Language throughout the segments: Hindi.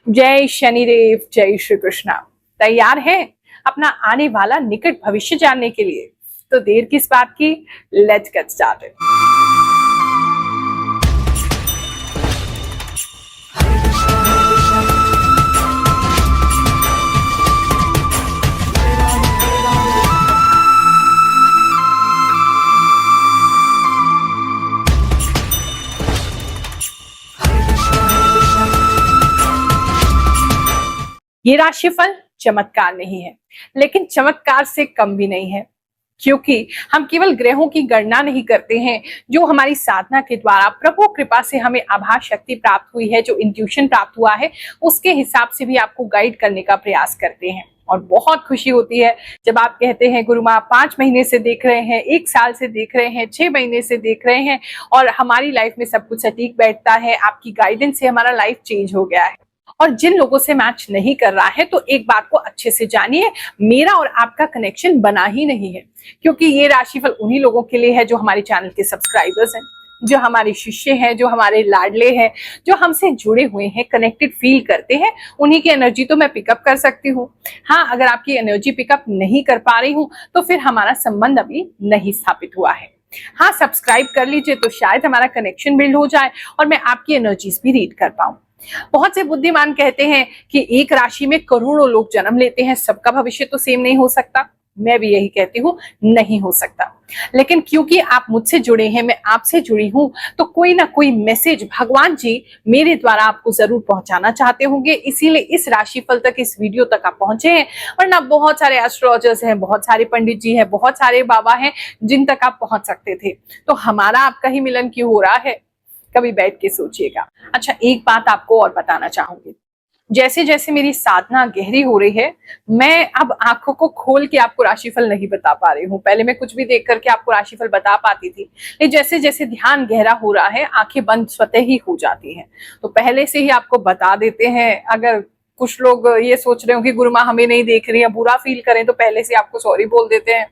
जय शनिदेव, जय श्री कृष्णा। तैयार हैं अपना आने वाला निकट भविष्य जानने के लिए? तो देर किस बात की, लेट्स गेट स्टार्टेड। ये राशिफल चमत्कार नहीं है, लेकिन चमत्कार से कम भी नहीं है, क्योंकि हम केवल ग्रहों की गणना नहीं करते हैं। जो हमारी साधना के द्वारा प्रभु कृपा से हमें आभास शक्ति प्राप्त हुई है, जो इंट्यूशन प्राप्त हुआ है, उसके हिसाब से भी आपको गाइड करने का प्रयास करते हैं। और बहुत खुशी होती है जब आप कहते हैं गुरु माँ 5 महीने से देख रहे हैं, 1 साल से देख रहे हैं, 6 महीने से देख रहे हैं और हमारी लाइफ में सब कुछ सटीक बैठता है। आपकी गाइडेंस से हमारा लाइफ चेंज हो गया है। और जिन लोगों से मैच नहीं कर रहा है, तो एक बात को अच्छे से जानिए, मेरा और आपका कनेक्शन बना ही नहीं है, क्योंकि ये राशिफल उन्हीं लोगों के लिए है जो हमारे चैनल के सब्सक्राइबर्स हैं, जो हमारे शिष्य हैं, जो हमारे लाडले हैं, जो हमसे जुड़े हुए हैं, कनेक्टेड फील करते हैं। उन्हीं की एनर्जी तो मैं पिकअप कर सकती हूँ। हाँ, अगर आपकी एनर्जी पिकअप नहीं कर पा रही हूँ तो फिर हमारा संबंध अभी नहीं स्थापित हुआ है। हाँ, सब्सक्राइब कर लीजिए तो शायद हमारा कनेक्शन बिल्ड हो जाए और मैं आपकी एनर्जीज भी रीड कर पाऊं। बहुत से बुद्धिमान कहते हैं कि एक राशि में करोड़ों लोग जन्म लेते हैं, सबका भविष्य तो सेम नहीं हो सकता। मैं भी यही कहती हूँ, नहीं हो सकता। लेकिन क्योंकि आप मुझसे जुड़े हैं, मैं आपसे जुड़ी हूं, तो कोई ना कोई मैसेज भगवान जी मेरे द्वारा आपको जरूर पहुंचाना चाहते होंगे, इसीलिए इस राशिफल तक, इस वीडियो तक आप पहुंचे हैं। वरना बहुत सारे एस्ट्रोलॉजर्स हैं, बहुत सारे पंडित जी हैं, बहुत सारे बाबा हैं जिन तक आप पहुंच सकते थे। तो हमारा आपका ही मिलन क्यों हो रहा है? कभी बैठ के सोचिएगा। अच्छा, एक बात आपको और बताना चाहूंगी। जैसे जैसे मेरी साधना गहरी हो रही है, मैं अब आंखों को खोल के आपको राशिफल नहीं बता पा रही हूँ। पहले मैं कुछ भी देख करके आपको राशिफल बता पाती थी, लेकिन जैसे जैसे ध्यान गहरा हो रहा है, आंखें बंद स्वतः ही हो जाती हैं। तो पहले से ही आपको बता देते हैं। अगर कुछ लोग ये सोच रहे हो कि गुरु माँ हमें नहीं देख रही है, बुरा फील करें, तो पहले से आपको सॉरी बोल देते हैं।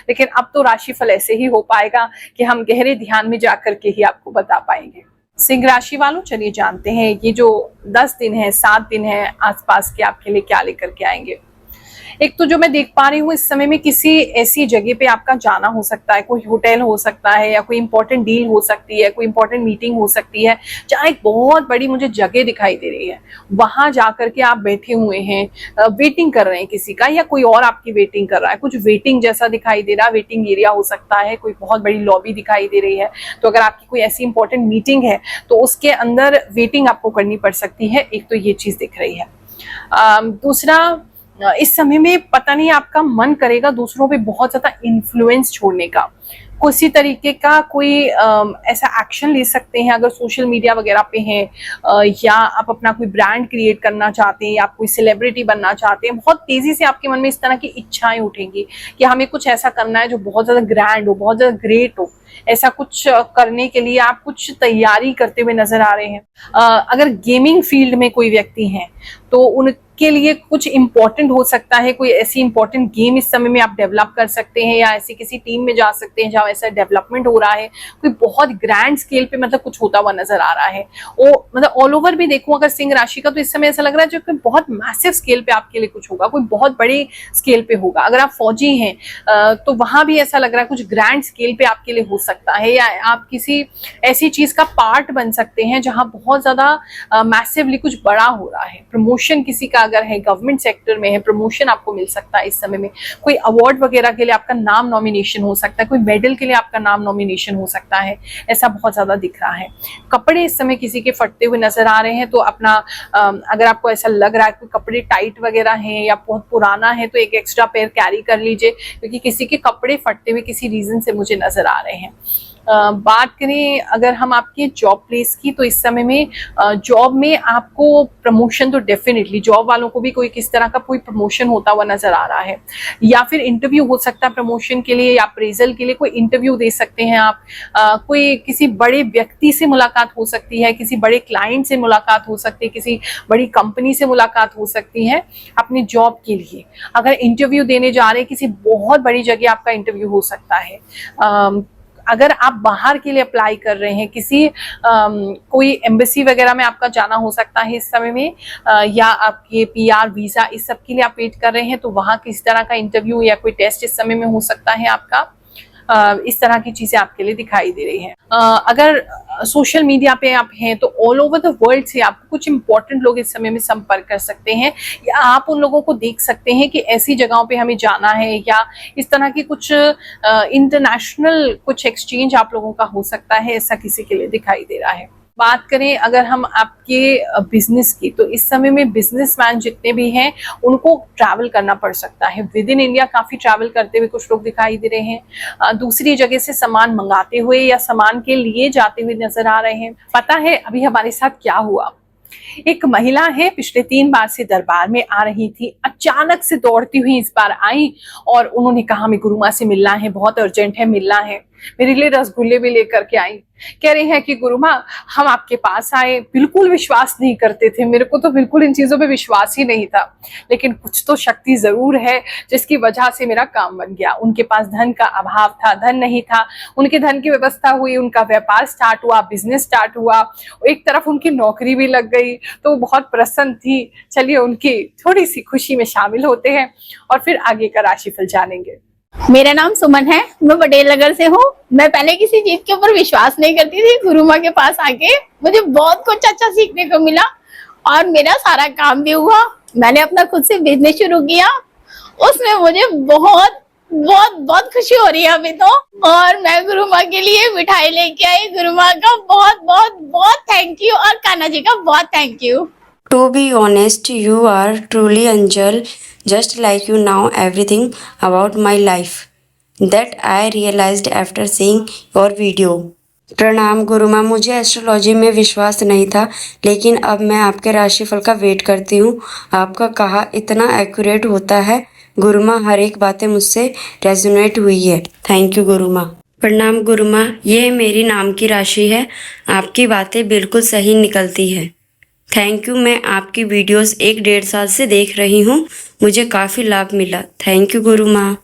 लेकिन अब तो राशिफल ऐसे ही हो पाएगा कि हम गहरे ध्यान में जाकर के ही आपको बता पाएंगे। सिंह राशि वालों, चलिए जानते हैं ये जो 10 दिन है, 7 दिन है आसपास के आपके लिए क्या लेकर के आएंगे। एक तो जो मैं देख पा रही हूँ, इस समय में किसी ऐसी जगह पे आपका जाना हो सकता है, कोई होटल हो सकता है, या कोई इंपॉर्टेंट डील हो सकती है, कोई इंपॉर्टेंट मीटिंग हो सकती है, जहाँ एक बहुत बड़ी मुझे जगह दिखाई दे रही है। वहां जाकर के आप बैठे हुए हैं, वेटिंग कर रहे हैं किसी का, या कोई और आपकी वेटिंग कर रहा है। कुछ वेटिंग जैसा दिखाई दे रहा है, वेटिंग एरिया हो सकता है, कोई बहुत बड़ी लॉबी दिखाई दे रही है। तो अगर आपकी कोई ऐसी इंपॉर्टेंट मीटिंग है तो उसके अंदर वेटिंग आपको करनी पड़ सकती है। एक तो ये चीज दिख रही है। दूसरा, इस समय में पता नहीं आपका मन करेगा दूसरों पे बहुत ज्यादा इन्फ्लुएंस छोड़ने का। किसी तरीके का कोई ऐसा एक्शन ले सकते हैं अगर सोशल मीडिया वगैरह पे हैं, या आप अपना कोई ब्रांड क्रिएट करना चाहते हैं, या आप कोई सेलिब्रिटी बनना चाहते हैं। बहुत तेजी से आपके मन में इस तरह की इच्छाएं उठेंगी कि हमें कुछ ऐसा करना है जो बहुत ज्यादा ग्रैंड हो, बहुत ज्यादा ग्रेट हो। ऐसा कुछ करने के लिए आप कुछ तैयारी करते हुए नजर आ रहे हैं। अगर गेमिंग फील्ड में कोई व्यक्ति हैं तो उनके लिए कुछ इंपॉर्टेंट हो सकता है, कोई ऐसी इंपॉर्टेंट गेम इस समय में आप डेवलप कर सकते हैं, या ऐसी किसी टीम में जा सकते हैं जहां ऐसा डेवलपमेंट हो रहा है। कोई बहुत ग्रैंड स्केल पे मतलब कुछ होता हुआ नजर आ रहा है। वो मतलब ऑल ओवर भी देखूं अगर सिंह राशि का, तो इस समय ऐसा लग रहा है जो कि बहुत मैसिव स्केल पे आपके लिए कुछ होगा, कोई बहुत बड़े स्केल पे होगा। अगर आप फौजी हैं तो वहां भी ऐसा लग रहा है कुछ ग्रैंड स्केल पे आपके लिए हो सकता है, या आप किसी ऐसी चीज का पार्ट बन सकते हैं जहां बहुत ज्यादा मैसिवली कुछ बड़ा हो रहा है। प्रमोशन किसी का अगर है, गवर्नमेंट सेक्टर में है, प्रमोशन आपको मिल सकता है इस समय में। कोई अवार्ड वगैरह के लिए आपका नाम नॉमिनेशन हो सकता है, कोई मेडल के लिए आपका नाम नॉमिनेशन हो सकता है। ऐसा बहुत ज्यादा दिख रहा है। कपड़े इस समय किसी के फटते हुए नजर आ रहे हैं, तो अपना अगर आपको ऐसा लग रहा है कि कपड़े टाइट वगैरह हैं या बहुत पुराना है, तो एक एक्स्ट्रा पेयर कैरी कर लीजिए, क्योंकि किसी के कपड़े फटते हुए किसी रीजन से मुझे नजर आ रहे हैं। बात करें अगर हम आपके जॉब प्लेस की, तो इस समय में जॉब में आपको प्रमोशन तो डेफिनेटली, जॉब वालों को भी कोई किस तरह का कोई प्रमोशन होता हुआ नजर आ रहा है, या फिर इंटरव्यू हो सकता है प्रमोशन के लिए, या अप्रेजल के लिए कोई इंटरव्यू दे सकते हैं आप। कोई किसी बड़े व्यक्ति से मुलाकात हो सकती है, किसी बड़े क्लाइंट से मुलाकात हो सकती है, किसी बड़ी कंपनी से मुलाकात हो सकती है अपनी जॉब के लिए। अगर इंटरव्यू देने जा रहे हैं, किसी बहुत बड़ी जगह आपका इंटरव्यू हो सकता है। अगर आप बाहर के लिए अप्लाई कर रहे हैं, किसी कोई एम्बेसी वगैरह में आपका जाना हो सकता है इस समय में, या आपके PR वीजा इस सब के लिए आप वेट कर रहे हैं, तो वहाँ किसी तरह का इंटरव्यू या कोई टेस्ट इस समय में हो सकता है आपका। इस तरह की चीजें आपके लिए दिखाई दे रही हैं। अगर सोशल मीडिया पे आप हैं तो ऑल ओवर द वर्ल्ड से आपको कुछ इंपॉर्टेंट लोग इस समय में संपर्क कर सकते हैं, या आप उन लोगों को देख सकते हैं कि ऐसी जगहों पे हमें जाना है, या इस तरह की कुछ इंटरनेशनल कुछ एक्सचेंज आप लोगों का हो सकता है, ऐसा किसी के लिए दिखाई दे रहा है। बात करें अगर हम आपके बिजनेस की, तो इस समय में बिजनेसमैन जितने भी हैं उनको ट्रैवल करना पड़ सकता है। विद इन इंडिया काफी ट्रैवल करते हुए कुछ लोग दिखाई दे रहे हैं, दूसरी जगह से सामान मंगाते हुए या सामान के लिए जाते हुए नजर आ रहे हैं। पता है अभी हमारे साथ क्या हुआ? एक महिला है, पिछले 3 बार से दरबार में आ रही थी, अचानक से दौड़ती हुई इस बार आई और उन्होंने कहा हमें गुरु माँ से मिलना है, बहुत अर्जेंट है, मिलना है। मेरे लिए रसगुल्ले भी लेकर के आई। कह रही है कि गुरु माँ हम आपके पास आए, बिल्कुल विश्वास नहीं करते थे, मेरे को तो बिल्कुल इन चीजों पे विश्वास ही नहीं था, लेकिन कुछ तो शक्ति जरूर है जिसकी वजह से मेरा काम बन गया। उनके पास धन का अभाव था, धन नहीं था, उनके धन की व्यवस्था हुई, उनका व्यापार स्टार्ट हुआ, बिजनेस स्टार्ट हुआ, एक तरफ उनकी नौकरी भी लग गई, तो बहुत प्रसन्न थी। चलिए उनकी थोड़ी सी खुशी में शामिल होते हैं और फिर आगे का राशिफल जानेंगे। मेरा नाम सुमन है, मैं पटेल नगर से हूँ। मैं पहले किसी चीज के ऊपर विश्वास नहीं करती थी। गुरु माँ के पास आके मुझे बहुत कुछ अच्छा सीखने को मिला और मेरा सारा काम भी हुआ। मैंने अपना खुद से बिजनेस शुरू किया, उसमें मुझे बहुत बहुत बहुत खुशी हो रही है अभी तो। और मैं गुरु माँ के लिए मिठाई लेके आई। गुरु माँ का बहुत बहुत बहुत थैंक यू और कान्हा जी का बहुत thank you. To be honest, you are truly angel, just like you know everything about my life. That I realized after seeing your video. प्रणाम गुरु माँ, मुझे एस्ट्रोलॉजी में विश्वास नहीं था, लेकिन अब मैं आपके राशिफल का वेट करती हूँ। आपका कहा इतना एक्यूरेट होता है गुरु माँ, हर एक बातें मुझसे रेजोनेट हुई है। थैंक यू गुरु माँ। प्रणाम गुरु माँ, ये मेरी नाम की राशि है, आपकी बातें बिल्कुल सही निकलती है। थैंक यू, मैं आपकी वीडियोस 1-1.5 साल से देख रही हूँ, मुझे काफ़ी लाभ मिला। थैंक यू गुरु माँ।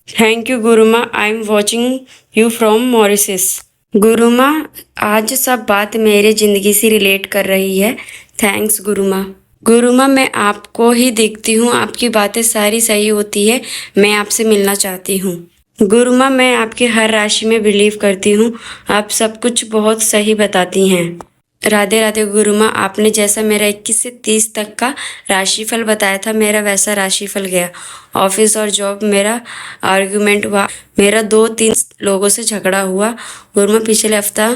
थैंक यू गुरु माँ, I am watching you from Mauritius. गुरु माँ, आज सब बात मेरे ज़िंदगी से रिलेट कर रही है। थैंक्स गुरु माँ। गुरु माँ, मैं आपको ही देखती हूँ, आपकी बातें सारी सही होती है, मैं आपसे मिलना चाहती हूँ। गुरु माँ, मैं आपकी हर राशि में बिलीव करती हूँ, आप सब कुछ बहुत सही बताती हैं। राधे राधे गुरु माँ, आपने जैसा मेरा 21 से 30 तक का राशिफल बताया था, मेरा वैसा राशिफल गया। ऑफिस और जॉब मेरा आर्ग्यूमेंट हुआ, मेरा 2-3 लोगों से झगड़ा हुआ। गुरु माँ, पिछले हफ्ता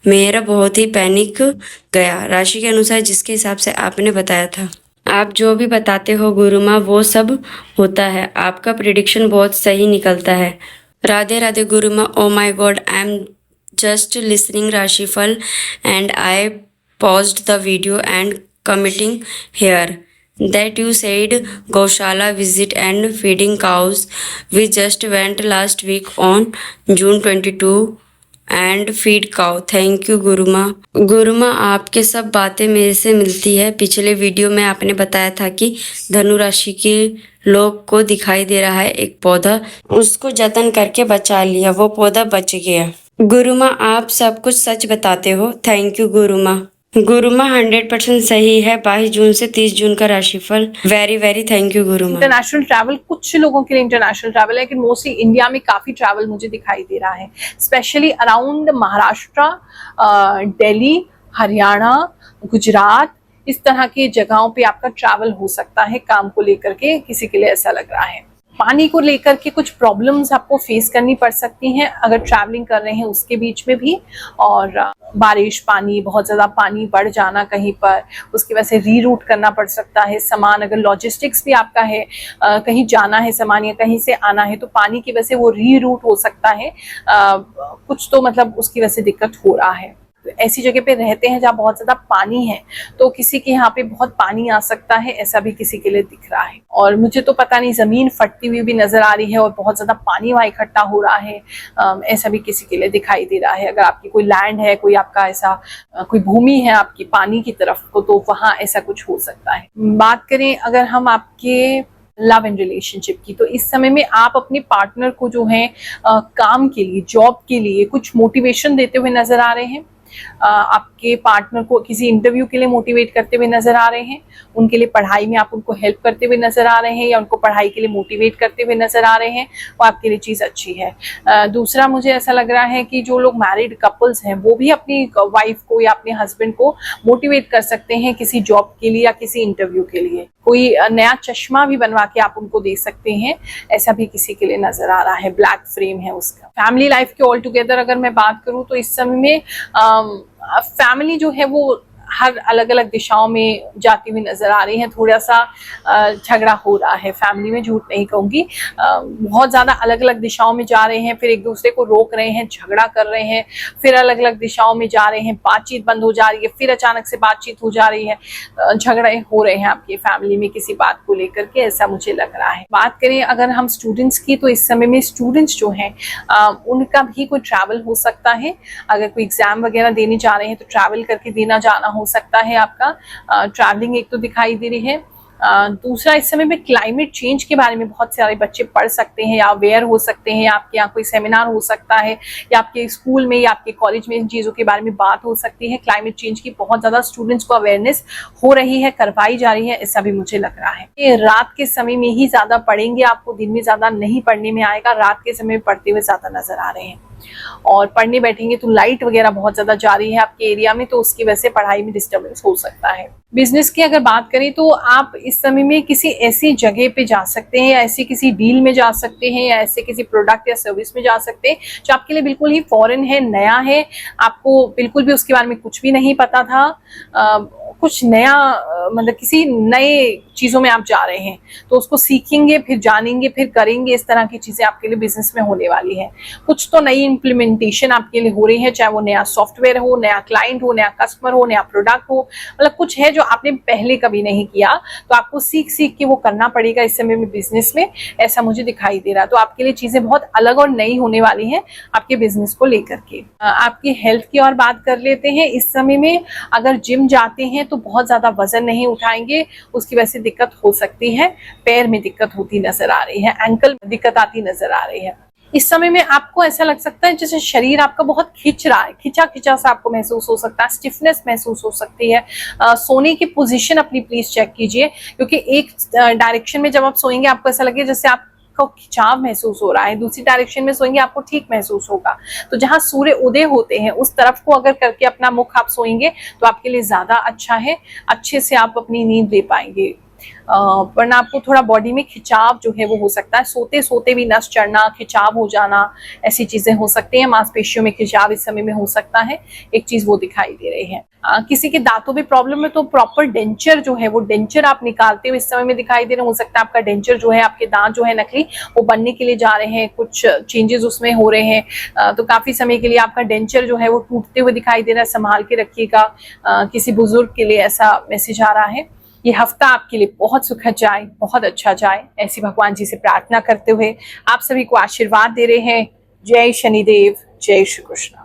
मेरा बहुत ही पैनिक गया, राशि के अनुसार जिसके हिसाब से आपने बताया था। आप जो भी बताते हो गुरु माँ वो सब होता है, आपका प्रिडिक्शन बहुत सही निकलता है। राधे राधे गुरु माँ। Oh my God, I am just listening Rashifal and I paused the video and committing here that you said Gaushala visit and feeding cows. We just went last week on June 22 and feed cow. Thank you गुरु माँ। गुरु माँ, आपके सब बातें मेरे से मिलती है। पिछले वीडियो में आपने बताया था कि धनु राशि के लोग को दिखाई दे रहा है एक पौधा, उसको जतन करके बचा लिया, वो पौधा बच गया। गुरु माँ, आप सब कुछ सच बताते हो। थैंक यू गुरु माँ। गुरु माँ, 100% सही है। 22 जून से 30 जून का राशिफल। वेरी वेरी थैंक यू गुरु माँ। इंटरनेशनल ट्रैवल, कुछ लोगों के लिए इंटरनेशनल ट्रैवल है, लेकिन मोस्टली इंडिया में काफी ट्रैवल मुझे दिखाई दे रहा है, स्पेशली अराउंड महाराष्ट्र, दिल्ली, हरियाणा, गुजरात, इस तरह की जगहों पे आपका ट्रैवल हो सकता है काम को लेकर के। किसी के लिए ऐसा लग रहा है। पानी को लेकर के कुछ प्रॉब्लम्स आपको फेस करनी पड़ सकती हैं अगर ट्रैवलिंग कर रहे हैं उसके बीच में भी, और बारिश, पानी, बहुत ज्यादा पानी बढ़ जाना कहीं पर, उसकी वजह से रीरूट करना पड़ सकता है सामान। अगर लॉजिस्टिक्स भी आपका है, कहीं जाना है सामान या कहीं से आना है, तो पानी की वजह से वो रीरूट हो सकता है, कुछ तो मतलब उसकी वजह से दिक्कत हो रहा है। ऐसी जगह पे रहते हैं जहाँ बहुत ज्यादा पानी है, तो किसी के यहाँ पे बहुत पानी आ सकता है, ऐसा भी किसी के लिए दिख रहा है। और मुझे तो पता नहीं, जमीन फटती हुई भी नजर आ रही है और बहुत ज्यादा पानी वहाँ इकट्ठा हो रहा है, ऐसा भी किसी के लिए दिखाई दे रहा है। अगर आपकी कोई लैंड है, कोई आपका ऐसा कोई भूमि है आपकी पानी की तरफ को, तो वहाँ ऐसा कुछ हो सकता है। बात करें अगर हम आपके लव एंड रिलेशनशिप की। तो इस समय में आप अपने पार्टनर को जो है काम के लिए, जॉब के लिए कुछ मोटिवेशन देते हुए नजर आ रहे हैं। आपके पार्टनर को किसी इंटरव्यू के लिए मोटिवेट करते हुए नजर आ रहे हैं, उनके लिए पढ़ाई में आप उनको हेल्प करते हुए नजर आ रहे हैं या उनको पढ़ाई के लिए मोटिवेट करते हुए नजर आ रहे हैं, वो आपके लिए चीज अच्छी है। दूसरा मुझे ऐसा लग रहा है कि जो लोग मैरिड कपल्स हैं वो भी अपनी वाइफ को या अपने हस्बैंड को मोटिवेट कर सकते हैं किसी जॉब के लिए या किसी इंटरव्यू के लिए। कोई नया चश्मा भी बनवा के आप उनको दे सकते हैं, ऐसा भी किसी के लिए नजर आ रहा है, ब्लैक फ्रेम है उसका। फैमिली लाइफ के ऑल टुगेदर अगर मैं बात करूं तो इस समय में फैमिली जो है वो हर अलग अलग दिशाओं में जाती हुई नजर आ रही है। थोड़ा सा झगड़ा हो रहा है फैमिली में, झूठ नहीं कहूंगी, बहुत ज्यादा अलग अलग दिशाओं में जा रहे हैं, फिर एक दूसरे को रोक रहे हैं, झगड़ा कर रहे हैं, फिर अलग अलग दिशाओं में जा रहे हैं, बातचीत बंद हो जा रही है, फिर अचानक से बातचीत हो जा रही है, झगड़े हो रहे हैं आपकी फैमिली में किसी बात को लेकर के, ऐसा मुझे लग रहा है। बात करें अगर हम स्टूडेंट्स की, तो इस समय में स्टूडेंट्स जो हैं उनका भी कोई ट्रैवल हो सकता है। अगर कोई एग्जाम वगैरह देने जा रहे हैं तो ट्रैवल करके देना जाना हो सकता है आपका। ट्रैवलिंग एक तो दिखाई दे रही है। दूसरा, इस समय में क्लाइमेट चेंज के बारे में बहुत सारे बच्चे पढ़ सकते हैं या अवेयर हो सकते हैं, या आपके यहाँ कोई सेमिनार हो सकता है या आपके स्कूल में या आपके कॉलेज में इन चीज़ों के बारे में बात हो सकती है। क्लाइमेट चेंज की बहुत ज़्यादा स्टूडेंट्स को अवेयरनेस हो रही है, करवाई जा रही है, ऐसा भी मुझे लग रहा है। ये रात के समय में ही ज़्यादा पढ़ेंगे, आपको दिन में ज़्यादा नहीं पढ़ने में आएगा, रात के समय में पढ़ते हुए ज़्यादा नजर आ रहे हैं। और पढ़ने बैठेंगे तो लाइट वगैरह बहुत ज्यादा जा रही है आपके एरिया में, तो उसकी वजह से पढ़ाई में डिस्टर्बेंस हो सकता है। बिजनेस की अगर बात करें तो आप इस समय में किसी ऐसी जगह पे जा सकते हैं या ऐसी किसी डील में जा सकते हैं या ऐसे किसी प्रोडक्ट या सर्विस में जा सकते हैं जो आपके लिए बिल्कुल ही फॉरेन है, नया है, आपको बिल्कुल भी उसके बारे में कुछ भी नहीं पता था। कुछ नया मतलब किसी नए चीजों में आप जा रहे हैं तो उसको सीखेंगे, फिर जानेंगे, फिर करेंगे, इस तरह की चीजें आपके लिए बिजनेस में होने वाली है। कुछ तो नई इम्प्लीमेंटेशन आपके लिए हो रही है, चाहे वो नया सॉफ्टवेयर हो, नया क्लाइंट हो, नया कस्टमर हो, नया प्रोडक्ट हो, मतलब कुछ है जो आपने पहले कभी नहीं किया, तो आपको सीख सीख के वो करना पड़ेगा इस समय में बिजनेस में, ऐसा मुझे दिखाई दे रहा है। तो आपके लिए चीजें बहुत अलग और नई होने वाली हैं आपके बिजनेस को लेकर के। आपकी हेल्थ की और बात कर लेते हैं। इस समय में अगर जिम जाते हैं तो बहुत ज्यादा वजन नहीं उठाएंगे, उसकी वजह से दिक्कत हो सकती है, पैर में दिक्कत होती नजर आ रही है, एंकल में दिक्कत आती नजर आ रही है। इस समय में आपको ऐसा लग सकता है जैसे शरीर आपका बहुत खिंच रहा है, खिंचा खिंचा सा आपको महसूस हो सकता है, स्टिफनेस महसूस हो सकती है। सोने की पोजीशन अपनी प्लीज चेक कीजिए, क्योंकि एक डायरेक्शन में जब आप सोएंगे आपको ऐसा लगे जैसे आपको खिंचाव महसूस हो रहा है, दूसरी डायरेक्शन में सोएंगे आपको ठीक महसूस होगा। तो जहां सूर्य उदय होते हैं उस तरफ को अगर करके अपना मुख आप सोएंगे तो आपके लिए ज्यादा अच्छा है, अच्छे से आप अपनी नींद ले पाएंगे। वरना आपको थोड़ा बॉडी में खिंचाव जो है वो हो सकता है, सोते सोते भी नस चढ़ना, खिंचाव हो जाना, ऐसी चीजें हो सकती हैं। मांसपेशियों में खिंचाव इस समय में हो सकता है, एक चीज वो दिखाई दे रही है। किसी के दांतों में प्रॉब्लम है तो प्रॉपर डेंचर जो है वो डेंचर आप निकालते हुए इस समय में दिखाई दे रहे हैं। हो सकता है आपका डेंचर जो है, आपके दांत जो है नकली, वो बनने के लिए जा रहे हैं, कुछ चेंजेस उसमें हो रहे हैं, तो काफी समय के लिए आपका डेंचर जो है वो टूटते हुए दिखाई दे रहा है, संभाल के रखिएगा। किसी बुजुर्ग के लिए ऐसा मैसेज आ रहा है। ये हफ्ता आपके लिए बहुत सुखद जाए, बहुत अच्छा जाए, ऐसी भगवान जी से प्रार्थना करते हुए आप सभी को आशीर्वाद दे रहे हैं। जय शनिदेव, जय श्री कृष्ण।